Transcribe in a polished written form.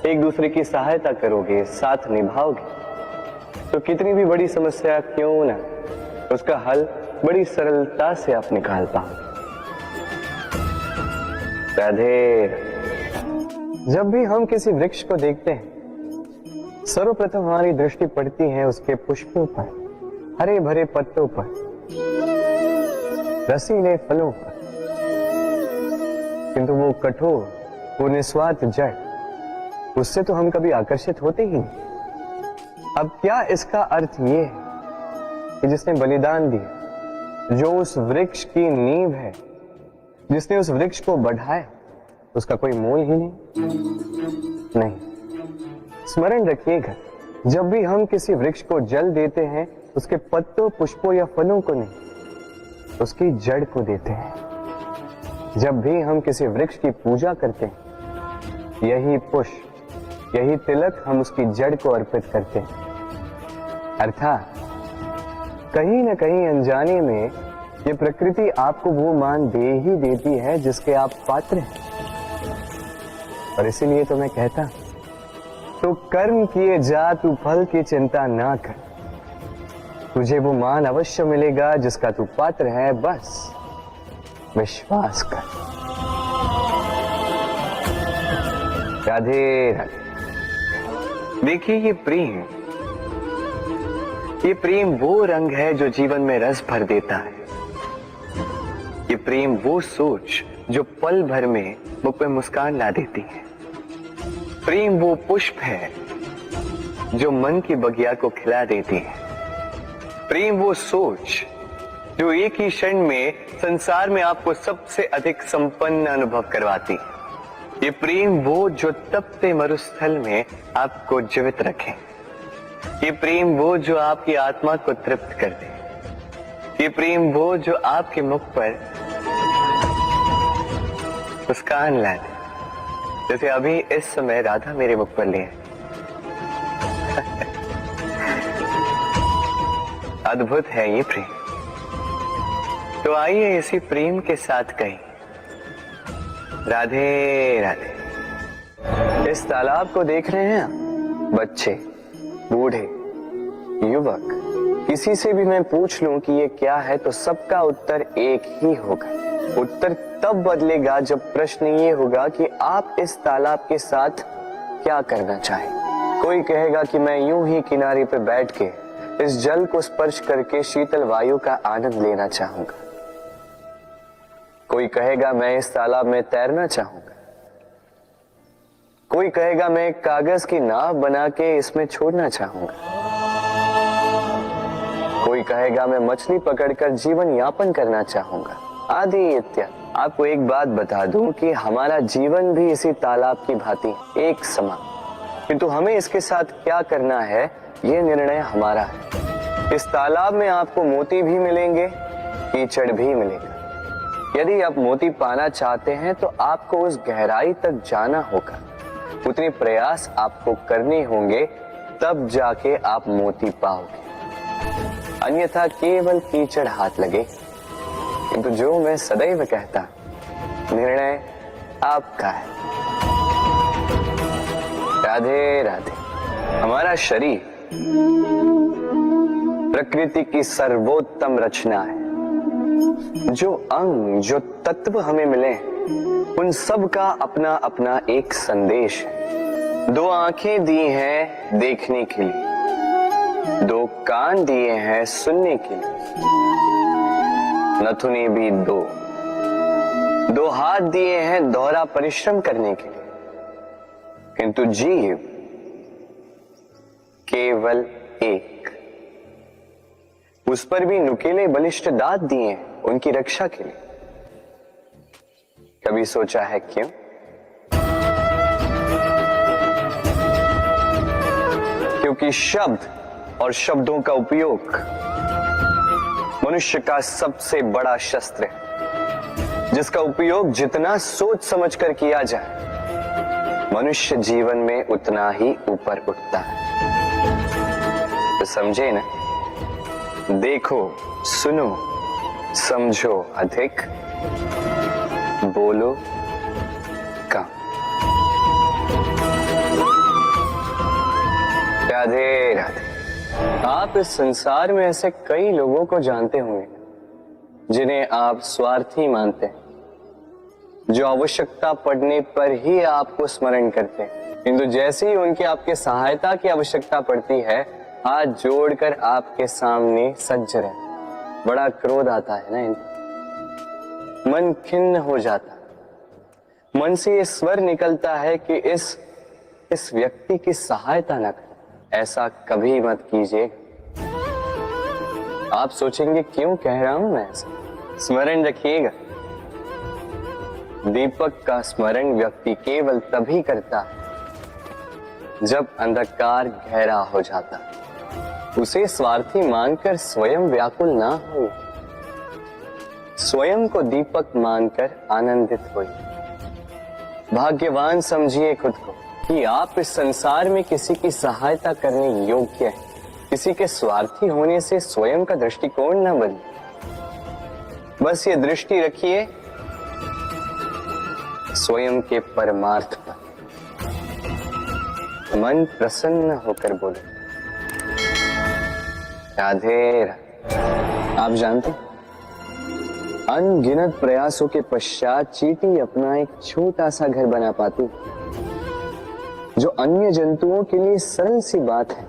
एक दूसरे की सहायता करोगे, साथ निभाओगे, तो कितनी भी बड़ी समस्या क्यों ना, उसका हल बड़ी सरलता से आप निकाल पाओगे। राधे। जब भी हम किसी वृक्ष को देखते हैं, सर्वप्रथम हमारी दृष्टि पड़ती है उसके पुष्पों पर, हरे भरे पत्तों पर, रसीले फलों पर, किंतु वो कठोर, वो निस्वार्थ जड़, उससे तो हम कभी आकर्षित होते ही नहीं। अब क्या इसका अर्थ ये है कि जिसने बलिदान दिया, जो उस वृक्ष की नींव है, जिसने उस वृक्ष को बढ़ाया, उसका कोई मोल ही नहीं। स्मरण रखिएगा, जब भी हम किसी वृक्ष को जल देते हैं, उसके पत्तों, पुष्पों या फलों को नहीं, उसकी जड़ को देते हैं। जब भी हम किसी वृक्ष की पूजा करते हैं, यही पुष्प, यही तिलक हम उसकी जड़ को अर्पित करते हैं। अर्थात कहीं न कहीं अनजाने में ये प्रकृति आपको वो मान दे ही देती है जिसके आप पात्र हैं। और इसीलिए तो मैं कहता, तो कर्म किए जा, तू फल की चिंता ना कर, तुझे वो मान अवश्य मिलेगा जिसका तू पात्र है, बस विश्वास कर। राधे राधे। देखिए, ये प्रेम वो रंग है जो जीवन में रस भर देता है। ये प्रेम वो सोच जो पल भर में मुख पे मुस्कान ला देती है। प्रेम वो पुष्प है जो मन की बगिया को खिला देती है। प्रेम वो सोच जो एक ही क्षण में संसार में आपको सबसे अधिक संपन्न अनुभव करवाती है। ये प्रेम वो जो तपते मरुस्थल में आपको जीवित रखे। ये प्रेम वो जो आपकी आत्मा को तृप्त कर दे। ये प्रेम वो जो आपके मुख पर मुस्कान ला दे, जैसे अभी इस समय राधा मेरे मुख पर लिए। अद्भुत है ये प्रेम। तो आइए इसी प्रेम के साथ कहें, राधे राधे। इस तालाब को देख रहे हैं आप? बच्चे, बूढ़े, युवक, किसी से भी मैं पूछ लूं कि ये क्या है, तो सबका उत्तर एक ही होगा। उत्तर तब बदलेगा जब प्रश्न ये होगा कि आप इस तालाब के साथ क्या करना चाहें। कोई कहेगा कि मैं यूं ही किनारे पे बैठ के इस जल को स्पर्श करके शीतल वायु का आनंद लेना चाहूंगा। कोई कहेगा मैं इस तालाब में तैरना चाहूंगा। कोई कहेगा मैं एक कागज की नाव बना के इसमें छोड़ना चाहूंगा। कोई कहेगा मैं मछली पकड़कर जीवन यापन करना चाहूंगा, आदि इत्यादि। आपको एक बात बता दूं कि हमारा जीवन भी इसी तालाब की भांति एक समान, किंतु हमें इसके साथ क्या करना है, यह निर्णय हमारा है। इस तालाब में आपको मोती भी मिलेंगे, कीचड़ भी मिलेगा। यदि आप मोती पाना चाहते हैं तो आपको उस गहराई तक जाना होगा, उतने प्रयास आपको करने होंगे, तब जाके आप मोती पाओगे। अन्यथा केवल कीचड़ हाथ लगे। किंतु जो मैं सदैव कहता, निर्णय आपका है। राधे राधे। हमारा शरीर प्रकृति की सर्वोत्तम रचना है। जो अंग, जो तत्व हमें मिले, उन सब का अपना अपना एक संदेश है। दो आंखें दी हैं देखने के लिए, दो कान दिए हैं सुनने के लिए, नथुने भी दो हाथ दिए हैं दोहरा परिश्रम करने के लिए, किंतु जीव केवल एक। उस पर भी नुकीले बलिष्ठ दांत दिए हैं उनकी रक्षा के लिए। कभी सोचा है क्यों? क्योंकि शब्द और शब्दों का उपयोग मनुष्य का सबसे बड़ा शस्त्र है, जिसका उपयोग जितना सोच समझकर किया जाए, मनुष्य जीवन में उतना ही ऊपर उठता है। तो समझे ना? देखो, सुनो, समझो अधिक, बोलो कम। आप इस संसार में ऐसे कई लोगों को जानते होंगे जिन्हें आप स्वार्थी मानते हैं, जो आवश्यकता पड़ने पर ही आपको स्मरण करते हैं, किंतु जैसे ही उनकी आपके सहायता की आवश्यकता पड़ती है हाथ जोड़कर आपके सामने सज्ज रहे। बड़ा क्रोध आता है ना इनको, मन खिन्न हो जाता, मन से ये स्वर निकलता है कि इस व्यक्ति की सहायता न करें। ऐसा कभी मत कीजिए। आप सोचेंगे क्यों कह रहा हूं मैं ऐसा? स्मरण रखिएगा, दीपक का स्मरण व्यक्ति केवल तभी करता है जब अंधकार गहरा हो जाता है। उसे स्वार्थी मानकर स्वयं व्याकुल ना हो, स्वयं को दीपक मानकर आनंदित होइए। भाग्यवान समझिए खुद को कि आप इस संसार में किसी की सहायता करने योग्य हैं। किसी के स्वार्थी होने से स्वयं का दृष्टिकोण न बदले। बस ये दृष्टि रखिए स्वयं के परमार्थ पर। मन प्रसन्न होकर बोले राधे राधे। आप जानते हैं, अनगिनत प्रयासों के पश्चात चींटी अपना एक छोटा सा घर बना पाती, जो अन्य जंतुओं के लिए सरल सी बात है।